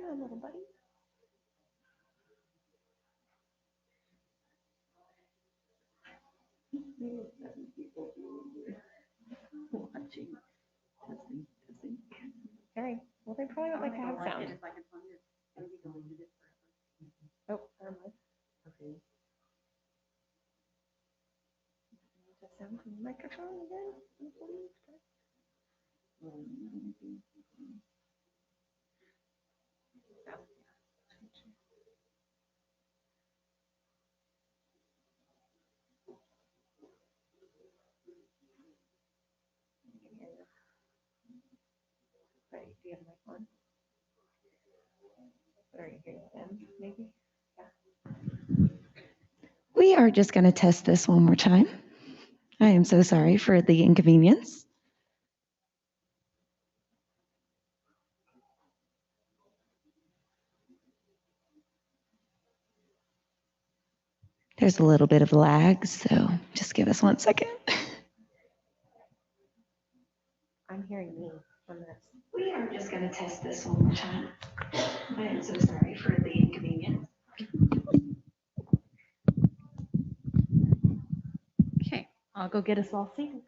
doing, little buddy? Watching. Okay. Well, they probably would like to have sound. Oh, never mind. Okay. Just sound from the microphone again. Right, do you have my phone? Or you hear them, maybe? We are just going to test this one more time. I am so sorry for the inconvenience. There's a little bit of lag, so just give us 1 second. I'm hearing me from this. We are just going to test this one more time. I am so sorry for the inconvenience. Okay, I'll go get us all seated.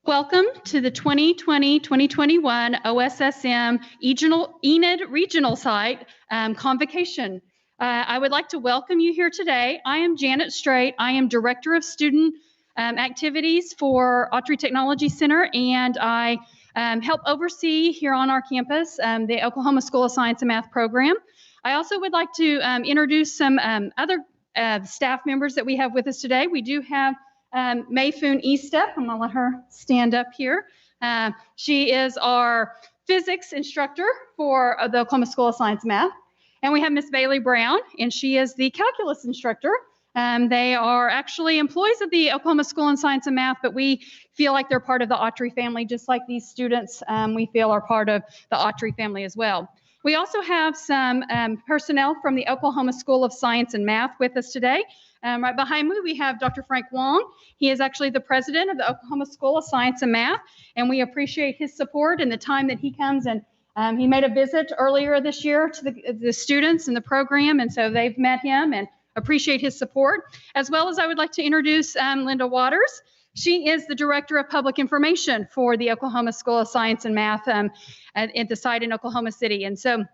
Welcome to the 2020-2021 OSSM Enid Regional Site Convocation. I would like to welcome you here today. I am Janet Straight. I am Director of Student Activities for Autry Technology Center, and I help oversee here on our campus the Oklahoma School of Science and Math program. I also would like to introduce some other staff members that we have with us today. We do have Mayfoon Estep. I'm going to let her stand up here. She is our physics instructor for the Oklahoma School of Science and Math. And we have Miss Bailey Brown, and she is the calculus instructor. They are actually employees of the Oklahoma School of Science and Math, but we feel like they're part of the Autry family, just like these students we feel are part of the Autry family as well. We also have some personnel from the Oklahoma School of Science and Math with us today. Right behind me, we have Dr. Frank Wong. He is actually the president of the Oklahoma School of Science and Math, and we appreciate his support and the time that he comes. And he made a visit earlier this year to the students in the program, and so they've met him and appreciate his support. As well as I would like to introduce Linda Waters. She is the Director of Public Information for the Oklahoma School of Science and Math at the site in Oklahoma City. And so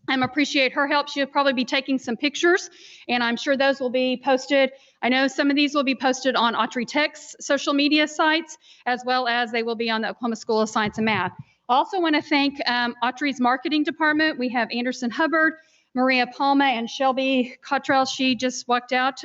I appreciate her help. She'll probably be taking some pictures, and I'm sure those will be posted. I know some of these will be posted on Autry Tech's social media sites, as well as they will be on the Oklahoma School of Science and Math. I also want to thank Autry's marketing department. We have Anderson Hubbard, Maria Palma, and Shelby Cottrell. She just walked out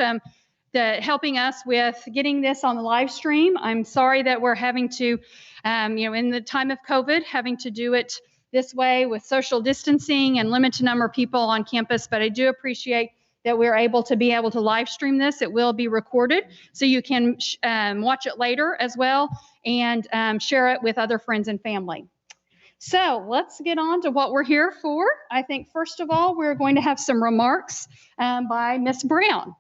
helping us with getting this on the live stream. I'm sorry that we're having to, in the time of COVID, having to do it this way with social distancing and limited number of people on campus, but I do appreciate that we're able to live stream this. It will be recorded, so you can watch it later as well and share it with other friends and family. So let's get on to what we're here for. I think first of all, we're going to have some remarks by Ms. Brown.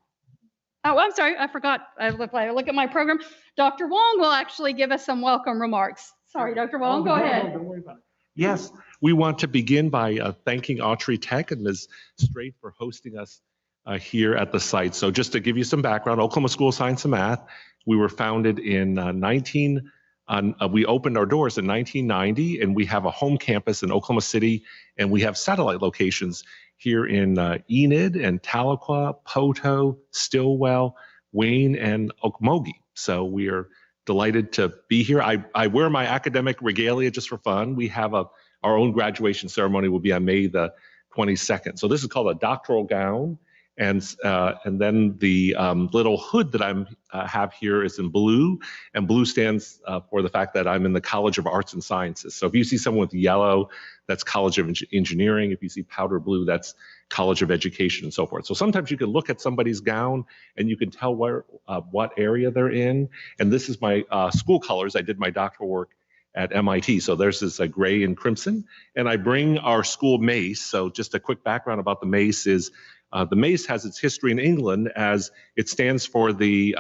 Oh, I'm sorry, I forgot. I look at my program. Dr. Wong will actually give us some welcome remarks. Sorry, Dr. Wong, go ahead. Don't worry about it. Yes, We want to begin by thanking Autry Tech and Ms. Straight for hosting us here at the site. So just to give you some background, Oklahoma School of Science and Math, we were founded in we opened our doors in 1990, and we have a home campus in Oklahoma City, and we have satellite locations here in Enid and Tahlequah, Poto, Stillwell, Wayne, and Okmulgee. So we are delighted to be here. I wear my academic regalia just for fun. We have our own graduation ceremony will be on May the 22nd. So this is called a doctoral gown. And then the little hood that I have here is in blue, and blue stands for the fact that I'm in the College of Arts and Sciences. So if you see someone with yellow, that's College of Engineering. If you see powder blue, that's College of Education and so forth. So sometimes you can look at somebody's gown and you can tell what area they're in. And this is my school colors. I did my doctoral work at MIT. So there's this gray and crimson. And I bring our school mace. So just a quick background about the mace is the mace has its history in England as it stands for the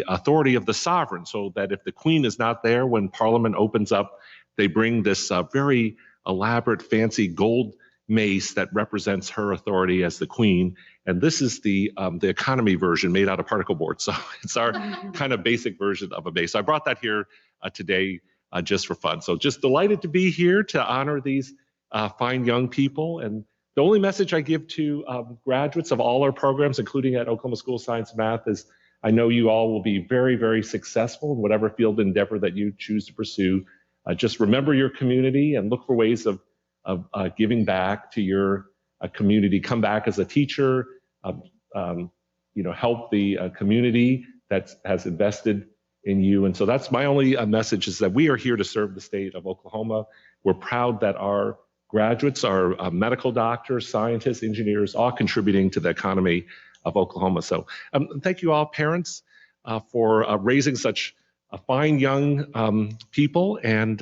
authority of the sovereign, so that if the Queen is not there when Parliament opens up, they bring this very elaborate, fancy gold mace that represents her authority as the Queen. And this is the economy version made out of particle board. So it's our kind of basic version of a mace. So I brought that here today just for fun. So just delighted to be here to honor these fine young people. And the only message I give to graduates of all our programs, including at Oklahoma School of Science and Math, is I know you all will be very, very successful in whatever field endeavor that you choose to pursue. Just remember your community and look for ways of giving back to your community. Come back as a teacher, help the community that has invested in you. And so that's my only message, is that we are here to serve the state of Oklahoma. We're proud that our graduates are medical doctors, scientists, engineers, all contributing to the economy of Oklahoma. So thank you all, parents, for raising such fine young people. And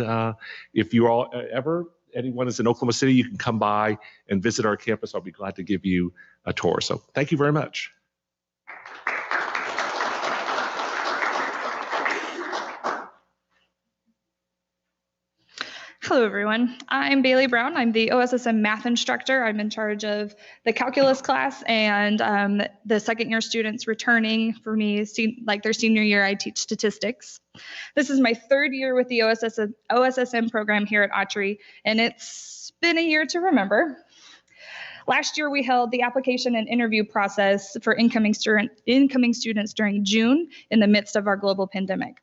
if you all anyone is in Oklahoma City, you can come by and visit our campus. I'll be glad to give you a tour. So thank you very much. Hello, everyone. I'm Bailey Brown. I'm the OSSM math instructor. I'm in charge of the calculus class, and the second-year students returning for me, like their senior year, I teach statistics. This is my third year with the OSSM program here at Autry, and it's been a year to remember. Last year, we held the application and interview process for incoming students during June in the midst of our global pandemic.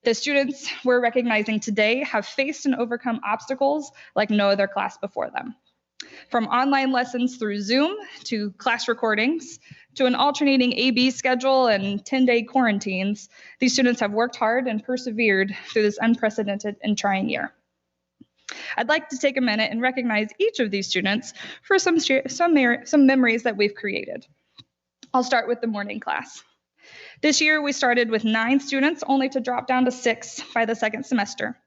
The students we're recognizing today have faced and overcome obstacles like no other class before them. From online lessons through Zoom to class recordings to an alternating AB schedule and 10-day quarantines, these students have worked hard and persevered through this unprecedented and trying year. I'd like to take a minute and recognize each of these students for some memories that we've created. I'll start with the morning class. This year, we started with 9 students, only to drop down to 6 by the second semester.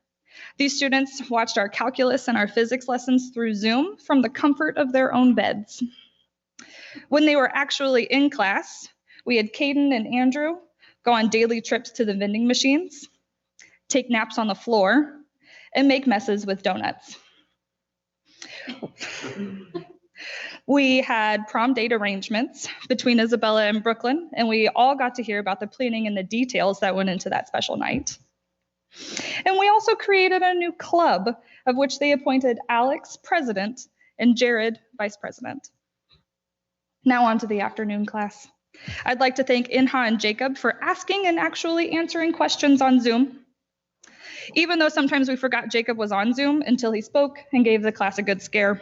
These students watched our calculus and our physics lessons through Zoom from the comfort of their own beds. When they were actually in class, we had Caden and Andrew go on daily trips to the vending machines, take naps on the floor, and make messes with donuts. We had prom date arrangements between Isabella and Brooklyn, and we all got to hear about the planning and the details that went into that special night. And we also created a new club, of which they appointed Alex president and Jared vice president. Now on to the afternoon class. I'd like to thank Inha and Jacob for asking and actually answering questions on Zoom, even though sometimes we forgot Jacob was on Zoom until he spoke and gave the class a good scare.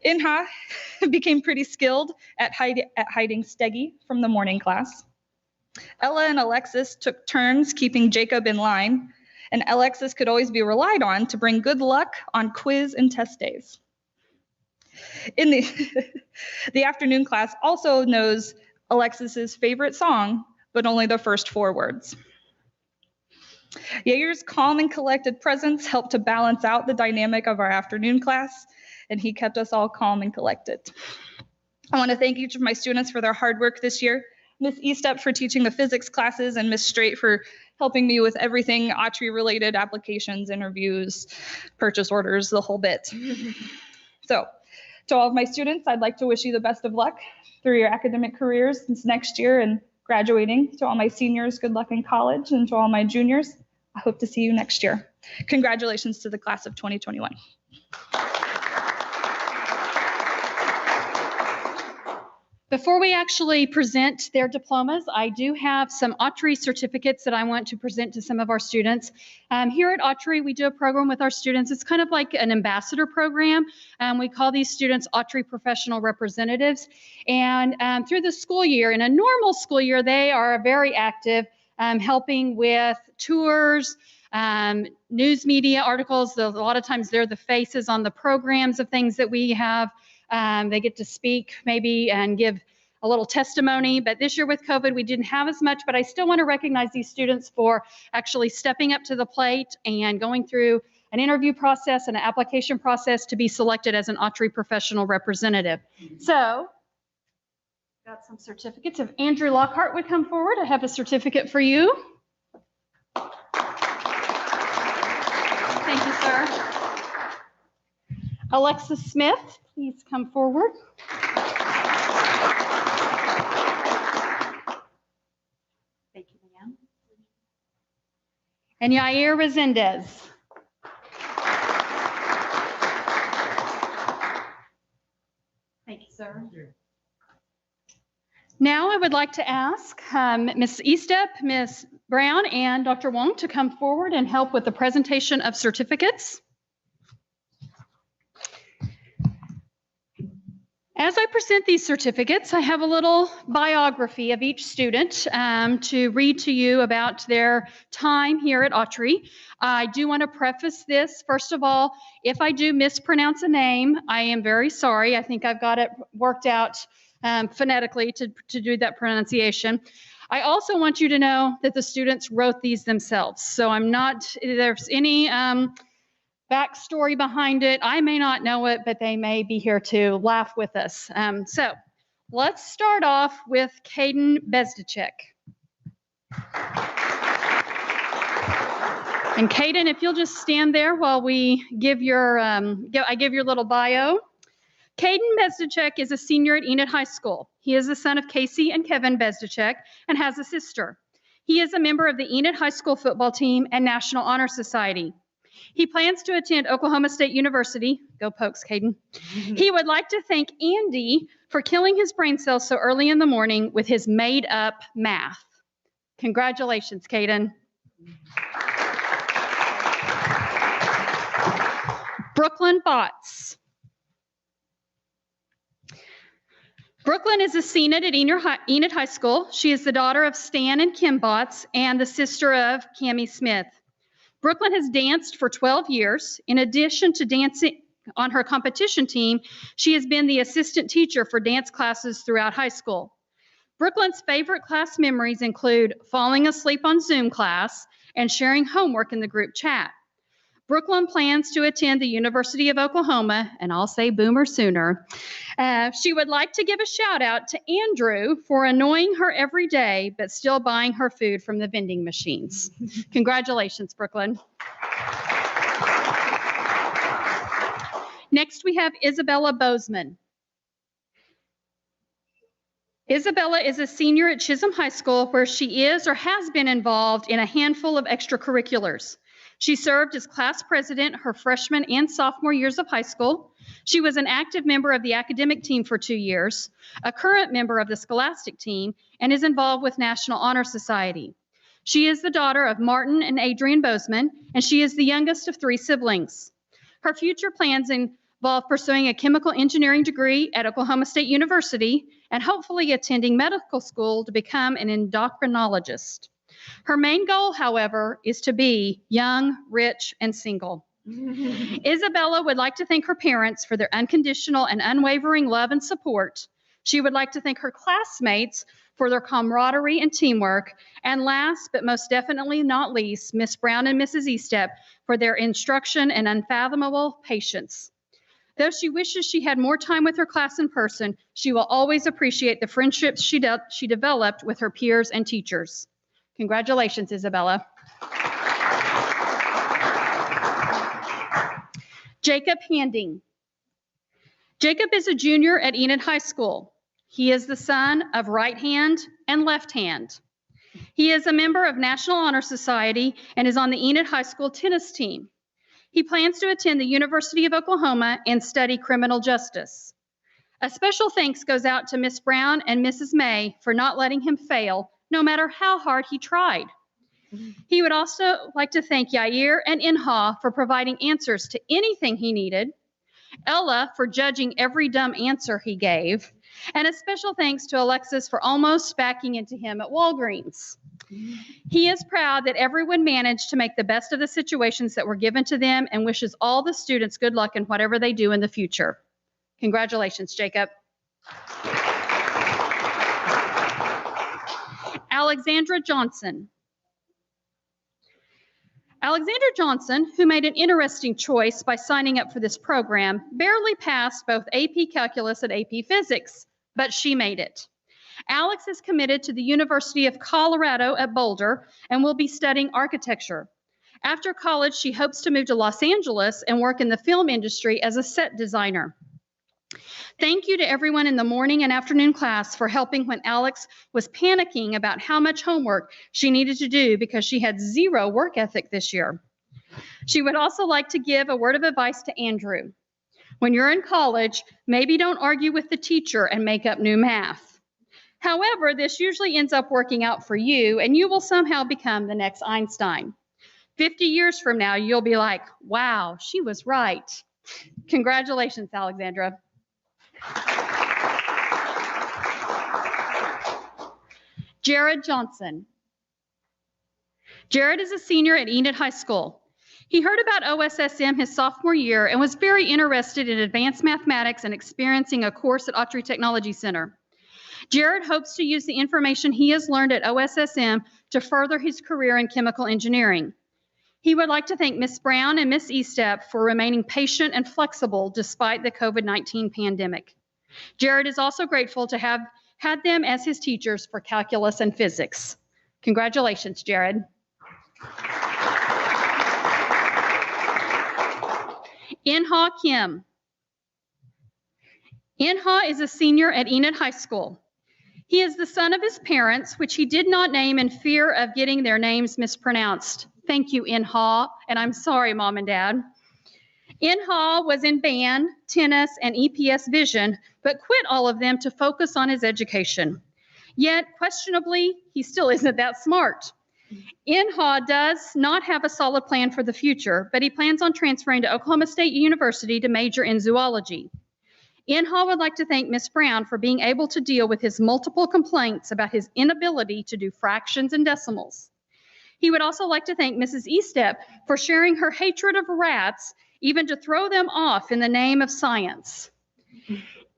Inha became pretty skilled at hiding Steggy from the morning class. Ella and Alexis took turns keeping Jacob in line, and Alexis could always be relied on to bring good luck on quiz and test days. In the afternoon class also knows Alexis's favorite song, but only the first 4 words. Yair's calm and collected presence helped to balance out the dynamic of our afternoon class, and he kept us all calm and collected. I want to thank each of my students for their hard work this year, Miss Eastup for teaching the physics classes, and Miss Straight for helping me with everything Autry related, applications, interviews, purchase orders, the whole bit. So to all of my students, I'd like to wish you the best of luck through your academic careers this next year and graduating. To all my seniors, good luck in college, and to all my juniors, I hope to see you next year. Congratulations to the class of 2021. Before we actually present their diplomas, I do have some Autry certificates that I want to present to some of our students. Here at Autry, we do a program with our students. It's kind of like an ambassador program. We call these students Autry Professional Representatives. And through the school year, in a normal school year, they are very active, helping with tours, news media articles. A lot of times they're the faces on the programs of things that we have. They get to speak maybe and give a little testimony, but this year with COVID, we didn't have as much, but I still want to recognize these students for actually stepping up to the plate and going through an interview process and an application process to be selected as an Autry Professional Representative. So, got some certificates. If Andrew Lockhart would come forward, I have a certificate for you. Thank you, sir. Alexis Smith, please come forward. Thank you, ma'am. And Yair Resendez. Thank you, sir. Now I would like to ask Ms. Eastep, Ms. Brown, and Dr. Wong to come forward and help with the presentation of certificates. As I present these certificates, I have a little biography of each student to read to you about their time here at Autry. I do want to preface this. First of all, if I do mispronounce a name, I am very sorry. I think I've got it worked out phonetically to do that pronunciation. I also want you to know that the students wrote these themselves. So I'm not, if there's any backstory behind it, I may not know it, but they may be here to laugh with us. So let's start off with Caden Bezdicek. And Caden, if you'll just stand there while we give your, I give your little bio. Caden Bezdicek is a senior at Enid High School. He is the son of Casey and Kevin Bezdicek and has a sister. He is a member of the Enid High School football team and National Honor Society. He plans to attend Oklahoma State University. Go Pokes, Caden. He would like to thank Andy for killing his brain cells so early in the morning with his made-up math. Congratulations, Caden. Brooklyn Botts. Brooklyn is a CNED at Enid High School. She is the daughter of Stan and Kim Botts and the sister of Cammie Smith. Brooklyn has danced for 12 years. In addition to dancing on her competition team, she has been the assistant teacher for dance classes throughout high school. Brooklyn's favorite class memories include falling asleep on Zoom class and sharing homework in the group chat. Brooklyn plans to attend the University of Oklahoma, and I'll say boomer sooner. She would like to give a shout out to Andrew for annoying her every day, but still buying her food from the vending machines. Congratulations, Brooklyn. Next, we have Isabella Bozeman. Isabella is a senior at Chisholm High School, where she is or has been involved in a handful of extracurriculars. She served as class president her freshman and sophomore years of high school. She was an active member of the academic team for 2 years, a current member of the scholastic team, and is involved with National Honor Society. She is the daughter of Martin and Adrian Bozeman, and she is the youngest of 3 siblings. Her future plans involve pursuing a chemical engineering degree at Oklahoma State University and hopefully attending medical school to become an endocrinologist. Her main goal, however, is to be young, rich, and single. Isabella would like to thank her parents for their unconditional and unwavering love and support. She would like to thank her classmates for their camaraderie and teamwork. And last, but most definitely not least, Miss Brown and Mrs. Eastep for their instruction and unfathomable patience. Though she wishes she had more time with her class in person, she will always appreciate the friendships she developed with her peers and teachers. Congratulations, Isabella. Jacob Handing. Jacob is a junior at Enid High School. He is the son of right hand and left hand. He is a member of National Honor Society and is on the Enid High School tennis team. He plans to attend the University of Oklahoma and study criminal justice. A special thanks goes out to Miss Brown and Mrs. May for not letting him fail, no matter how hard he tried. He would also like to thank Yair and Inha for providing answers to anything he needed, Ella for judging every dumb answer he gave, and a special thanks to Alexis for almost backing into him at Walgreens. He is proud that everyone managed to make the best of the situations that were given to them and wishes all the students good luck in whatever they do in the future. Congratulations, Jacob. Alexandra Johnson. Alexandra Johnson, who made an interesting choice by signing up for this program, barely passed both AP Calculus and AP Physics, but she made it. Alex is committed to the University of Colorado at Boulder and will be studying architecture. After college, she hopes to move to Los Angeles and work in the film industry as a set designer. Thank you to everyone in the morning and afternoon class for helping when Alex was panicking about how much homework she needed to do because she had zero work ethic this year. She would also like to give a word of advice to Andrew. When you're in college, maybe don't argue with the teacher and make up new math. However, this usually ends up working out for you, and you will somehow become the next Einstein. 50 years from now, you'll be like, wow, she was right. Congratulations, Alexandra. Jared Johnson. Jared is a senior at Enid High School. He heard about OSSM his sophomore year and was very interested in advanced mathematics and experiencing a course at Autry Technology Center. Jared hopes to use the information he has learned at OSSM to further his career in chemical engineering. He would like to thank Ms. Brown and Ms. Estep for remaining patient and flexible despite the COVID-19 pandemic. Jared is also grateful to have had them as his teachers for calculus and physics. Congratulations, Jared. Inha Kim. Inha is a senior at Enid High School. He is the son of his parents, which he did not name in fear of getting their names mispronounced. Thank you, Inha, and I'm sorry, Mom and Dad. Inha was in band, tennis, and EPS vision, but quit all of them to focus on his education. Yet, questionably, he still isn't that smart. Inha does not have a solid plan for the future, but he plans on transferring to Oklahoma State University to major in zoology. Inha would like to thank Ms. Brown for being able to deal with his multiple complaints about his inability to do fractions and decimals. He would also like to thank Mrs. Estep for sharing her hatred of rats, even to throw them off in the name of science.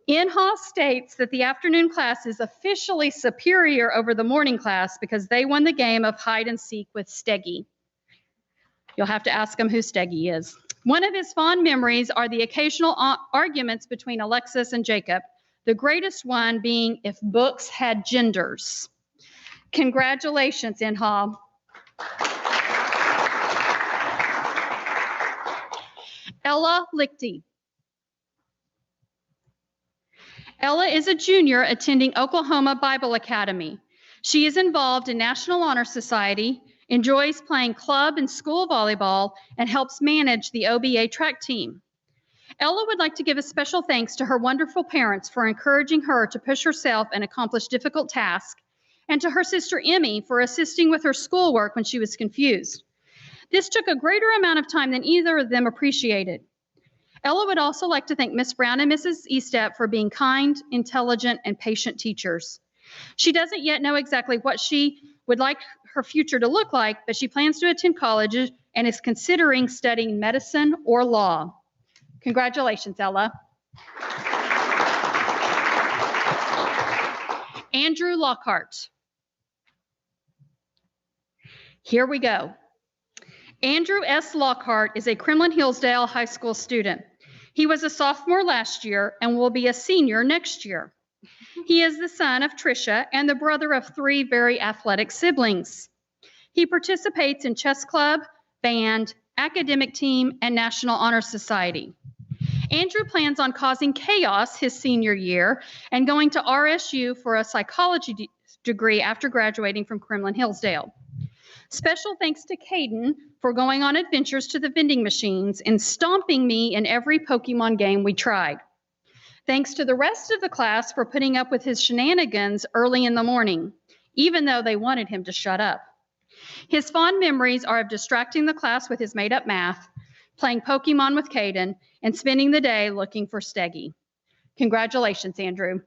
Inha states that the afternoon class is officially superior over the morning class because they won the game of hide and seek with Steggy. You'll have to ask him who Steggy is. One of his fond memories are the occasional arguments between Alexis and Jacob, the greatest one being if books had genders. Congratulations, Inha. Ella Lichty. Ella is a junior attending Oklahoma Bible Academy. She is involved in National Honor Society, enjoys playing club and school volleyball, and helps manage the OBA track team. Ella would like to give a special thanks to her wonderful parents for encouraging her to push herself and accomplish difficult tasks, and to her sister Emmy for assisting with her schoolwork when she was confused. This took a greater amount of time than either of them appreciated. Ella would also like to thank Miss Brown and Mrs. Estep for being kind, intelligent, and patient teachers. She doesn't yet know exactly what she would like her future to look like, but she plans to attend college and is considering studying medicine or law. Congratulations, Ella. Andrew Lockhart. Here we go. Andrew S. Lockhart is a Kremlin-Hillsdale High School student. He was a sophomore last year and will be a senior next year. He is the son of Tricia and the brother of 3 very athletic siblings. He participates in chess club, band, academic team, and National Honor Society. Andrew plans on causing chaos his senior year and going to RSU for a psychology degree after graduating from Kremlin-Hillsdale. Special thanks to Caden for going on adventures to the vending machines and stomping me in every Pokemon game we tried. Thanks to the rest of the class for putting up with his shenanigans early in the morning, even though they wanted him to shut up. His fond memories are of distracting the class with his made-up math, playing Pokemon with Caden, and spending the day looking for Steggy. Congratulations, Andrew.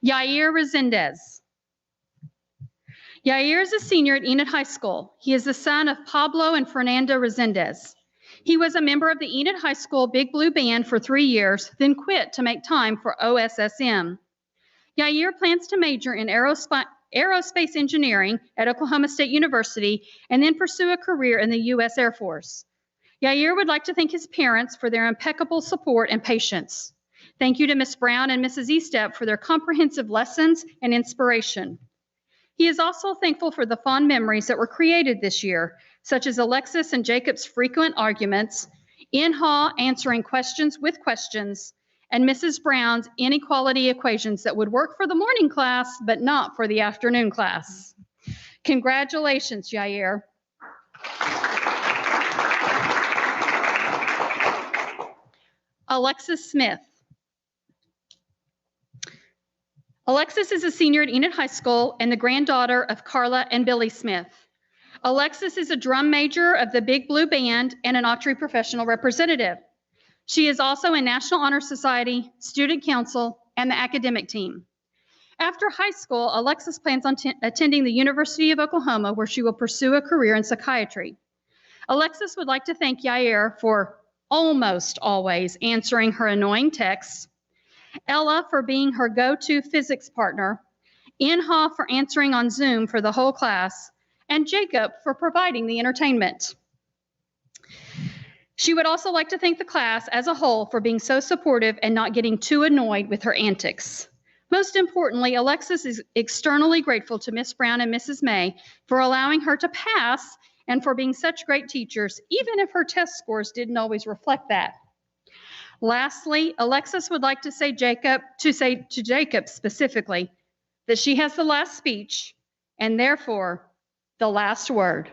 Yair Resendez. Yair is a senior at Enid High School. He is the son of Pablo and Fernanda Resendez. He was a member of the Enid High School Big Blue Band for 3 years, then quit to make time for OSSM. Yair plans to major in aerospace engineering at Oklahoma State University and then pursue a career in the U.S. Air Force. Yair would like to thank his parents for their impeccable support and patience. Thank you to Ms. Brown and Mrs. Estep for their comprehensive lessons and inspiration. He is also thankful for the fond memories that were created this year, such as Alexis and Jacob's frequent arguments, Inha answering questions with questions, and Mrs. Brown's inequality equations that would work for the morning class, but not for the afternoon class. Congratulations, Yair. Alexis Smith. Alexis is a senior at Enid High School and the granddaughter of Carla and Billy Smith. Alexis is a drum major of the Big Blue Band and an Autry professional representative. She is also in National Honor Society, Student Council, and the academic team. After high school, Alexis plans on attending the University of Oklahoma, where she will pursue a career in psychiatry. Alexis would like to thank Yair for almost always answering her annoying texts, Ella for being her go-to physics partner, Inha for answering on Zoom for the whole class, and Jacob for providing the entertainment. She would also like to thank the class as a whole for being so supportive and not getting too annoyed with her antics. Most importantly, Alexis is externally grateful to Miss Brown and Mrs. May for allowing her to pass and for being such great teachers, even if her test scores didn't always reflect that. Lastly, Alexis would like to say to Jacob specifically that she has the last speech and therefore the last word,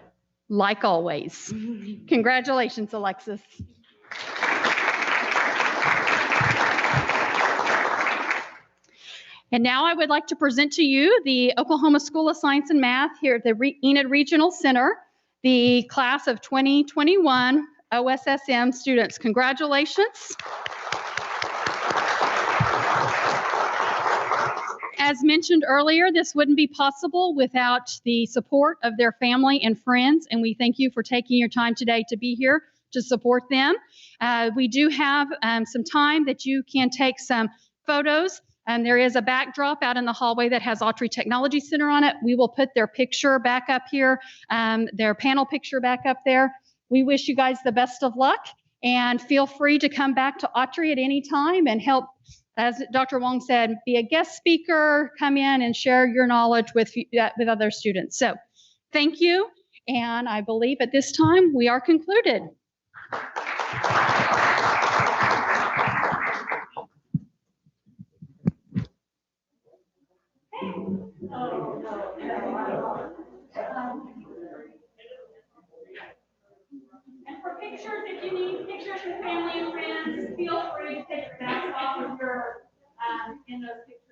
like always. Congratulations, Alexis. And now I would like to present to you the Oklahoma School of Science and Math here at the Enid Regional Center, the class of 2021 OSSM students. Congratulations. As mentioned earlier, this wouldn't be possible without the support of their family and friends, and we thank you for taking your time today to be here to support them. We do have some time that you can take some photos. There is a backdrop out in the hallway that has Autry Technology Center on it. We will put their picture back up here, their panel picture back up there. We wish you guys the best of luck, and feel free to come back to Autry at any time and help, as Dr. Wong said, be a guest speaker, come in and share your knowledge with other students. So thank you, and I believe at this time we are concluded. And for pictures, if you need pictures with family and friends, feel free to take your masks off if you're in those pictures.